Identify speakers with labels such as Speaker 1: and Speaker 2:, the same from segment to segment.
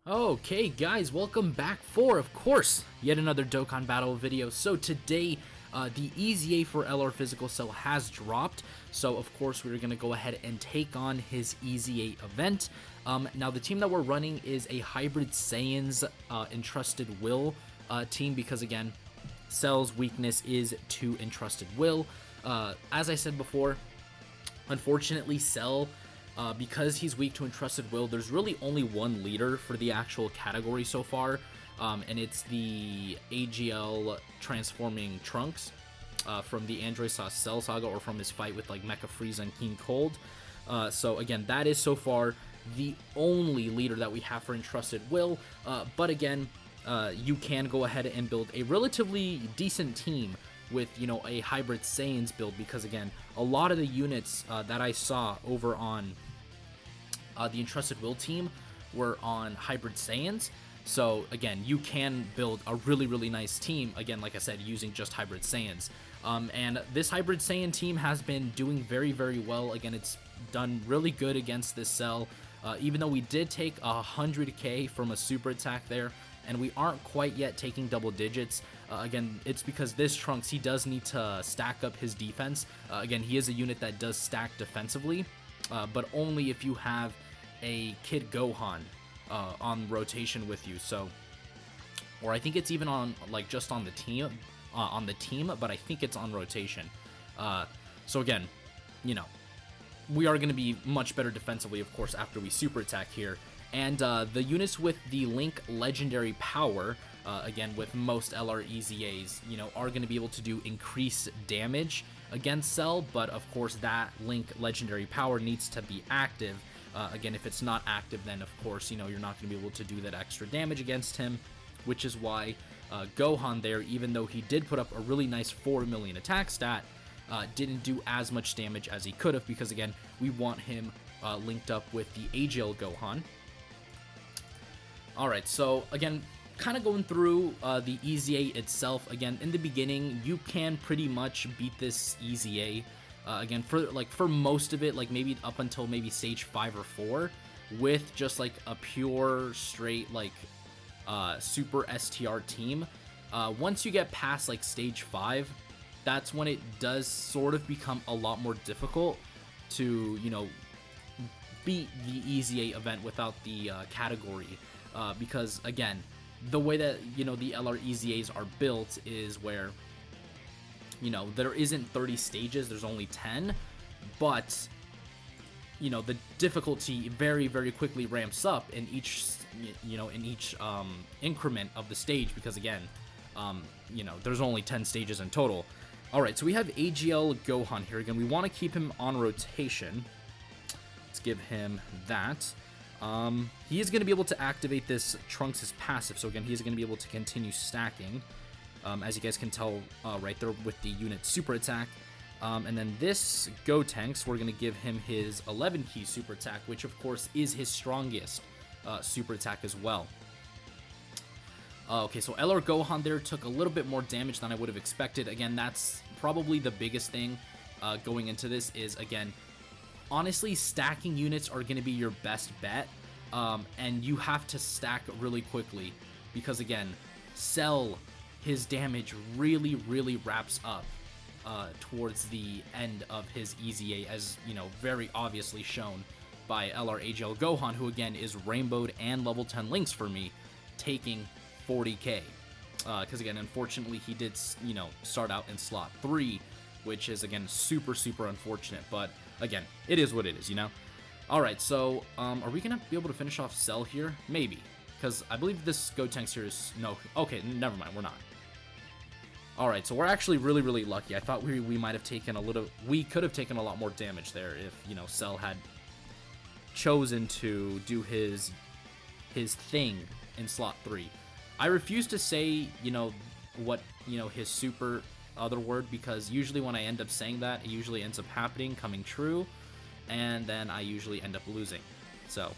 Speaker 1: Okay guys, welcome back for, of course, yet another Dokkan battle video. So today, the EZA for LR Physical Cell has dropped, so of course we're going to go ahead and take on his EZA event. Now the team that we're running is a Hybrid Saiyans Entrusted Will team, because again, Cell's weakness is to Entrusted Will. As I said before, unfortunately Cell, because he's weak to Entrusted Will, there's really only one leader for the actual category so far, and it's the AGL transforming Trunks from the Android Cell Saga, or from his fight with like Mecha Frieza and King Cold. So again, that is so far the only leader that we have for Entrusted Will, but again, you can go ahead and build a relatively decent team with, you know, a Hybrid Saiyans build, because again, a lot of the units that I saw over on the Entrusted Will team were on Hybrid Saiyans. So again, you can build a really nice team, again, like I said, using just Hybrid Saiyans. And this Hybrid Saiyan team has been doing very well. Again, it's done really good against this Cell, even though we did take 100k from a super attack there, and we aren't quite yet taking double digits. Again, it's because this Trunks, he does need to stack up his defense. Again, he is a unit that does stack defensively, but only if you have a Kid Gohan on rotation with you. So, or I think it's even on, like, just on the team, but I think it's on rotation. So again, you know, we are going to be much better defensively, of course, after we super attack here. And the units with the Link Legendary Power, again, with most LR EZAs, you know, are going to be able to do increased damage against Cell, but of course that Link Legendary Power needs to be active. Again, if it's not active, then of course, you know, you're not going to be able to do that extra damage against him, which is why Gohan there, even though he did put up a really nice 4 million attack stat, didn't do as much damage as he could have, because again, we want him linked up with the AGL Gohan. Alright, so again, kind of going through the EZA itself. Again, in the beginning, you can pretty much beat this EZA. Again, for most of it, like maybe up until maybe stage 5 or 4, with just like a pure straight like super STR team. Once you get past like stage 5, that's when it does sort of become a lot more difficult to, you know, beat the EZA event without the category. Because again, the way that, you know, the LR EZAs are built is where, you know, there isn't 30 stages, there's only 10, but, you know, the difficulty very quickly ramps up in each, you know, in each increment of the stage, because again, you know, there's only 10 stages in total. Alright, so we have AGL Gohan here. Again, we want to keep him on rotation. Let's give him that. He is going to be able to activate this Trunks' passive, so again, he's going to be able to continue stacking, as you guys can tell right there with the unit super attack. And then this Gotenks, we're going to give him his 11 key super attack, which of course is his strongest super attack as well. Okay, so LR Gohan there took a little bit more damage than I would have expected. Again, that's probably the biggest thing going into this is, again, honestly, stacking units are going to be your best bet, and you have to stack really quickly, because again, Cell, his damage really wraps up towards the end of his EZA, as, you know, very obviously shown by LR AGL Gohan, who again is rainbowed and level 10 links for me, taking 40k. Because again, unfortunately, he did, you know, start out in slot 3, which is again super unfortunate, but again, it is what it is, you know. Alright, so are we gonna be able to finish off Cell here? Maybe, because I believe this Gotenks here is, no, okay, never mind, we're not. Alright, so we're actually really lucky. I thought we might have taken we could have taken a lot more damage there if, you know, Cell had chosen to do his thing in slot 3. I refuse to say, you know, what, you know, his super other word, because usually when I end up saying that, it usually ends up happening, coming true, and then I usually end up losing. So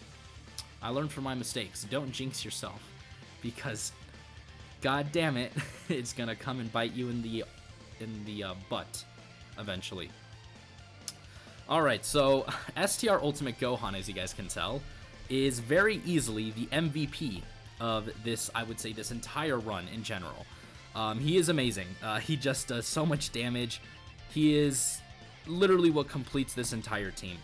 Speaker 1: I learned from my mistakes. Don't jinx yourself, because god damn it, it's gonna come and bite you in the butt eventually. Alright, so STR Ultimate Gohan, as you guys can tell, is very easily the MVP of this, I would say, this entire run in general. He is amazing. He just does so much damage. He is literally what completes this entire team.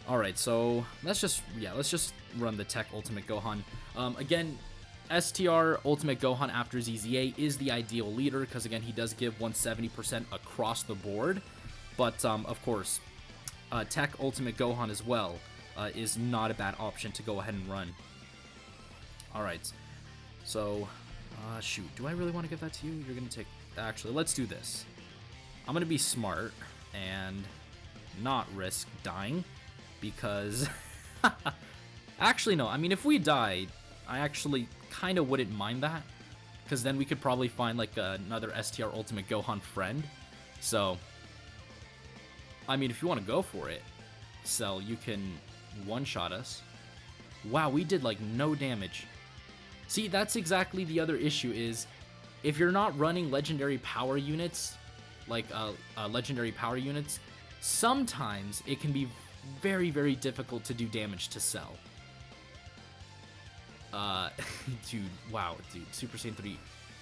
Speaker 1: Alright, so let's just run the Tech Ultimate Gohan. Again, STR Ultimate Gohan after ZZA is the ideal leader because, again, he does give 170% across the board. But, of course, Tech Ultimate Gohan as well is not a bad option to go ahead and run. Alright, so, shoot, do I really want to give that to you? You're going to take... Actually, let's do this. I'm going to be smart and not risk dying because... Actually, no, I mean, if we died, I actually kind of wouldn't mind that because then we could probably find, like, another STR Ultimate Gohan friend. So, I mean, if you want to go for it, Cell, you can one-shot us. Wow, we did, like, no damage. See, that's exactly the other issue is if you're not running legendary power units, like legendary power units, sometimes it can be very, very difficult to do damage to Cell. Dude, wow, dude, Super Saiyan 3.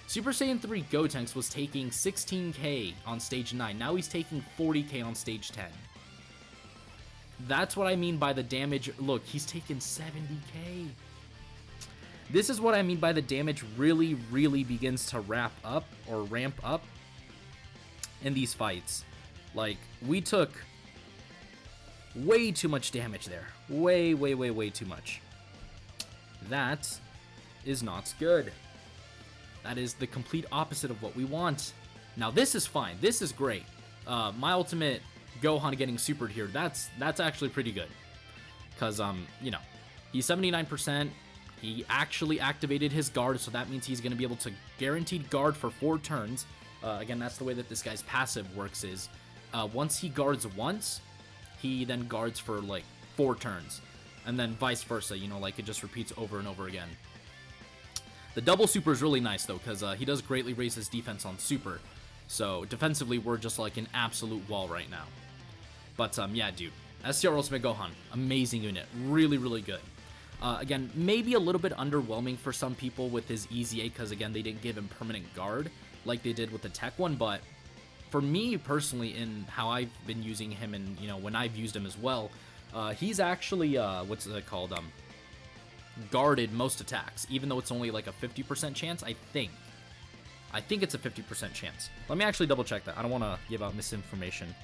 Speaker 1: Super Saiyan 3 Gotenks was taking 16k on stage 9. Now he's taking 40k on stage 10. That's what I mean by the damage. Look, he's taking 70k. This is what I mean by the damage really, really begins to ramp up in these fights. Like, we took way too much damage there. Way, way, way, way too much. That is not good. That is the complete opposite of what we want. Now, this is fine. This is great. My ultimate Gohan getting supered here, that's actually pretty good. Because, you know, he's 79%. He actually activated his guard, so that means he's going to be able to guaranteed guard for 4 turns. Again, that's the way that this guy's passive works is, once he guards once, he then guards for, like, 4 turns. And then vice versa, you know, like, it just repeats over and over again. The double super is really nice, though, because he does greatly raise his defense on super. So, defensively, we're just, like, an absolute wall right now. But, yeah, dude. STR Ultimate Gohan, amazing unit. Really, really good. Again, maybe a little bit underwhelming for some people with his EZA because, again, they didn't give him permanent guard like they did with the Tech one. But for me, personally, in how I've been using him and, you know, when I've used him as well, he's actually, what's it called, guarded most attacks, even though it's only like a 50% chance, I think it's a 50% chance. Let me actually double check that. I don't want to give out misinformation.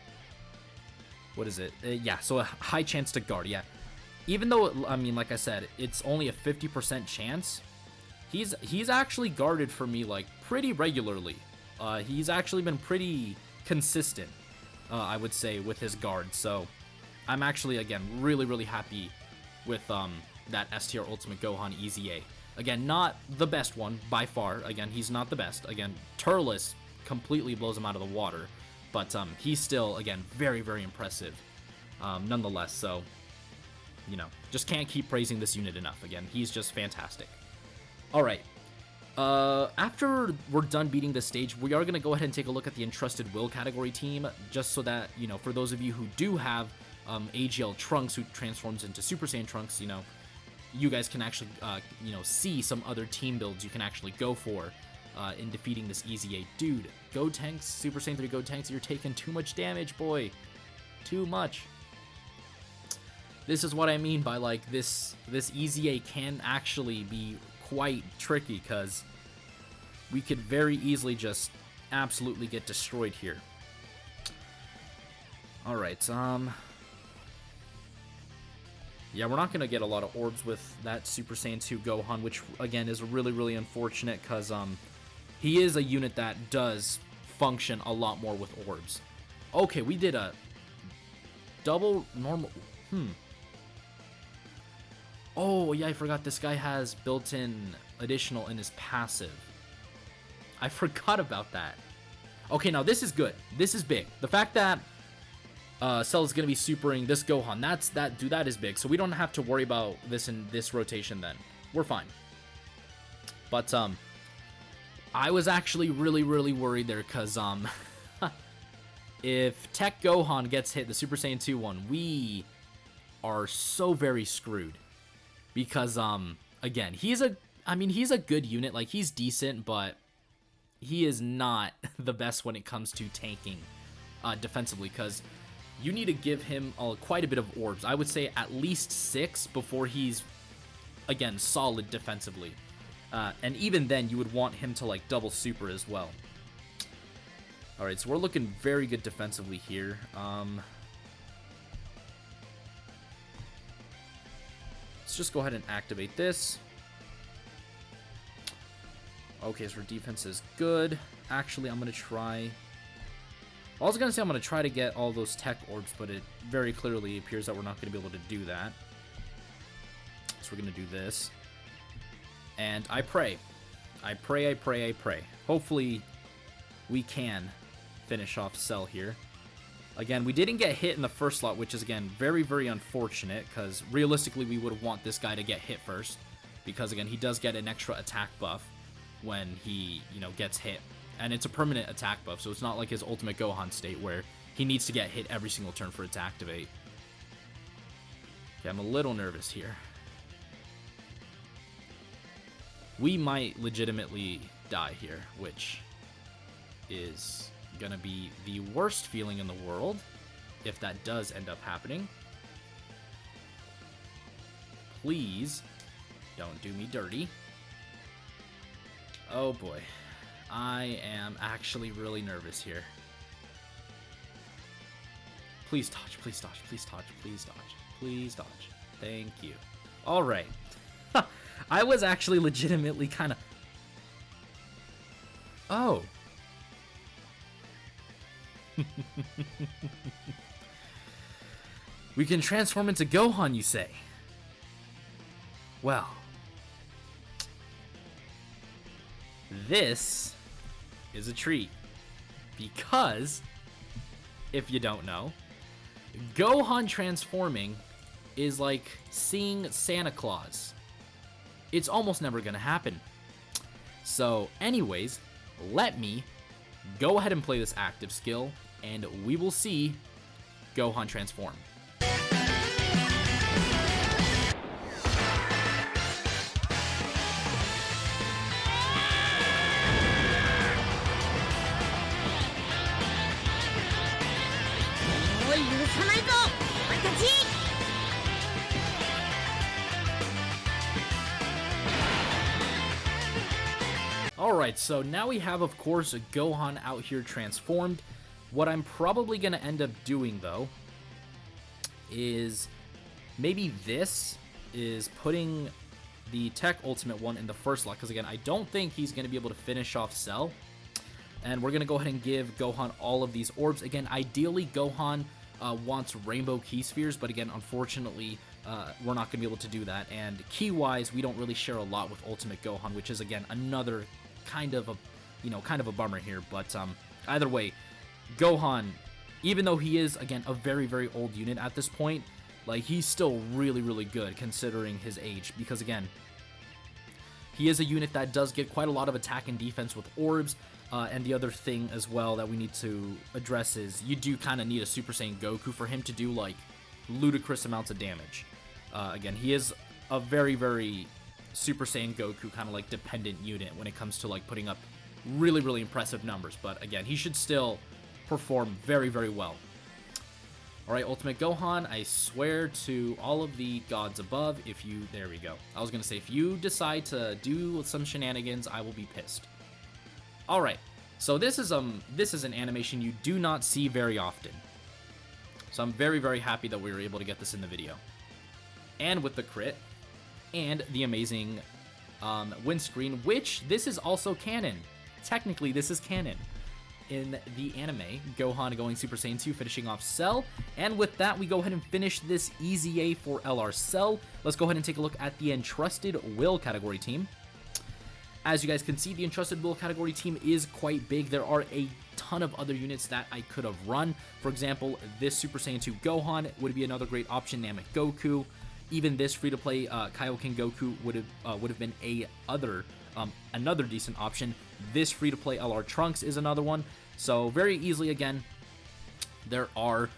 Speaker 1: What is it? Yeah, so a high chance to guard, yeah. Even though, I mean, like I said, it's only a 50% chance, he's actually guarded for me, like, pretty regularly. He's actually been pretty consistent, I would say, with his guard. So, I'm actually, again, really, really happy with that STR Ultimate Gohan EZA. Again, not the best one, by far. Again, he's not the best. Again, Turles completely blows him out of the water. But he's still, again, very, very impressive nonetheless. So, you know, just can't keep praising this unit enough. Again, he's just fantastic. Alright. After we're done beating this stage, we are going to go ahead and take a look at the Entrusted Will category team, just so that, you know, for those of you who do have AGL Trunks who transforms into Super Saiyan Trunks, you know, you guys can actually, you know, see some other team builds you can actually go for in defeating this EZA. Dude, Gotenks, Super Saiyan 3 Gotenks, you're taking too much damage, boy. Too much. This is what I mean by, like, this EZA can actually be quite tricky, because we could very easily just absolutely get destroyed here. Alright, yeah, we're not going to get a lot of orbs with that Super Saiyan 2 Gohan, which, again, is really, really unfortunate, because he is a unit that does function a lot more with orbs. Okay, we did a double normal... Oh, yeah, I forgot this guy has built-in additional in his passive. I forgot about that. Okay, now this is good. This is big. The fact that Cell is going to be supering this Gohan, that is big. So we don't have to worry about this in this rotation then. We're fine. But, I was actually really, really worried there because, if Tech Gohan gets hit, the Super Saiyan 2 one, we are so very screwed. because again, he's a good unit, like he's decent, but he is not the best when it comes to tanking defensively, because you need to give him quite a bit of orbs. I would say at least 6 before he's, again, solid defensively. And even then, you would want him to like double super as well. Alright, so we're looking very good defensively here. Let's just go ahead and activate this. Okay, so our defense is good. Actually, I'm going to try... I was going to say I'm going to try to get all those tech orbs, but it very clearly appears that we're not going to be able to do that. So we're going to do this. And I pray. I pray, I pray, I pray. Hopefully, we can finish off Cell here. Again, we didn't get hit in the first slot, which is, again, very, very unfortunate, because realistically, we would want this guy to get hit first. Because, again, he does get an extra attack buff when he, you know, gets hit. And it's a permanent attack buff, so it's not like his Ultimate Gohan state where he needs to get hit every single turn for it to activate. Okay, I'm a little nervous here. We might legitimately die here, which is gonna be the worst feeling in the world if that does end up happening. Please don't do me dirty. Oh boy, I am actually really nervous here. Please dodge, please dodge, please dodge, please dodge, please dodge. Thank you. All right. I was actually legitimately kind of... Oh. We can transform into Gohan, you say? Well. This is a treat. Because, if you don't know, Gohan transforming is like seeing Santa Claus. It's almost never gonna happen. So anyways, let me go ahead and play this active skill, and we will see Gohan transform. Alright, so now we have, of course, a Gohan out here transformed. What I'm probably going to end up doing, though, is maybe this is putting the Tech Ultimate one in the first slot, because, again, I don't think he's going to be able to finish off Cell. And we're going to go ahead and give Gohan all of these orbs. Again, ideally, Gohan wants Rainbow Key Spheres, but, again, unfortunately, we're not going to be able to do that. And key-wise, we don't really share a lot with Ultimate Gohan, which is, again, another kind of a bummer here. But either way, Gohan, even though he is, again, a very, very old unit at this point, like, he's still really, really good considering his age, because, again, he is a unit that does get quite a lot of attack and defense with orbs. And the other thing as well that we need to address is you do kind of need a Super Saiyan Goku for him to do, like, ludicrous amounts of damage. Again, he is a very, very Super Saiyan Goku kind of like dependent unit when it comes to like putting up really, really impressive numbers. But again, he should still perform very, very well. Alright, Ultimate Gohan, I swear to all of the gods above, if you... There we go. I was going to say, if you decide to do some shenanigans, I will be pissed. Alright, so this is an animation you do not see very often. So I'm very, very happy that we were able to get this in the video. And with the crit, and the amazing windscreen, which this is also canon. Technically, this is canon. In the anime, Gohan going Super Saiyan 2, finishing off Cell. And with that, we go ahead and finish this EZA for LR Cell. Let's go ahead and take a look at the Entrusted Will category team. As you guys can see, the Entrusted Will category team is quite big. There are a ton of other units that I could have run. For example, this Super Saiyan 2 Gohan would be another great option. Namek Goku. Even this free-to-play Kaioken Goku would have been another decent option. This free-to-play LR Trunks is another one. So very easily, again, there are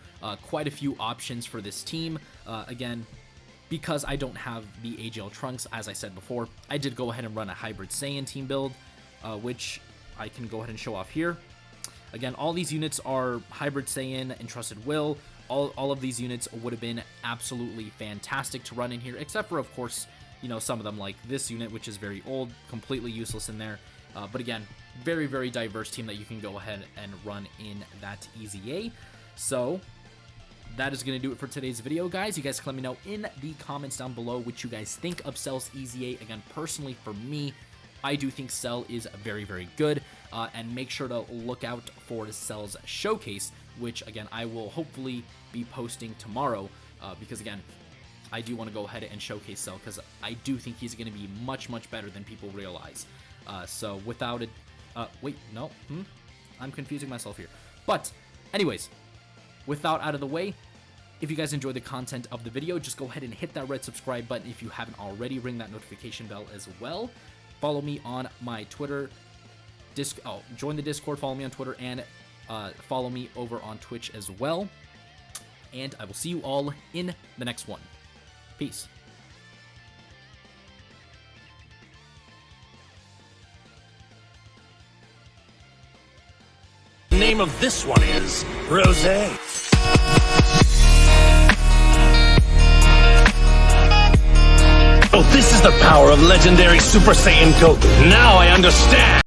Speaker 1: quite a few options for this team. Again, because I don't have the AGL Trunks, as I said before, I did go ahead and run a Hybrid Saiyan team build, which I can go ahead and show off here. Again, all these units are Hybrid Saiyan, Entrusted Will. All of these units would have been absolutely fantastic to run in here, except for, of course, you know, some of them like this unit, which is very old, completely useless in there. But again, very, very diverse team that you can go ahead and run in that EZA. So that is going to do it for today's video, guys. You guys can let me know in the comments down below what you guys think of Cell's EZA. Again, personally, for me, I do think Cell is very, very good. And make sure to look out for Cell's showcase, which, again, I will hopefully be posting tomorrow. Because, again, I do want to go ahead and showcase Cell, because I do think he's going to be much, much better than people realize. So without it... wait, no. I'm confusing myself here. But, anyways, without out of the way, if you guys enjoyed the content of the video, just go ahead and hit that red subscribe button if you haven't already. Ring that notification bell as well. Follow me on my Twitter. Join the Discord. Follow me on Twitter, and follow me over on Twitch as well. And I will see you all in the next one. Peace.
Speaker 2: The name of this one is Rosé. Oh, this is the power of legendary Super Saiyan Goku. Now I understand.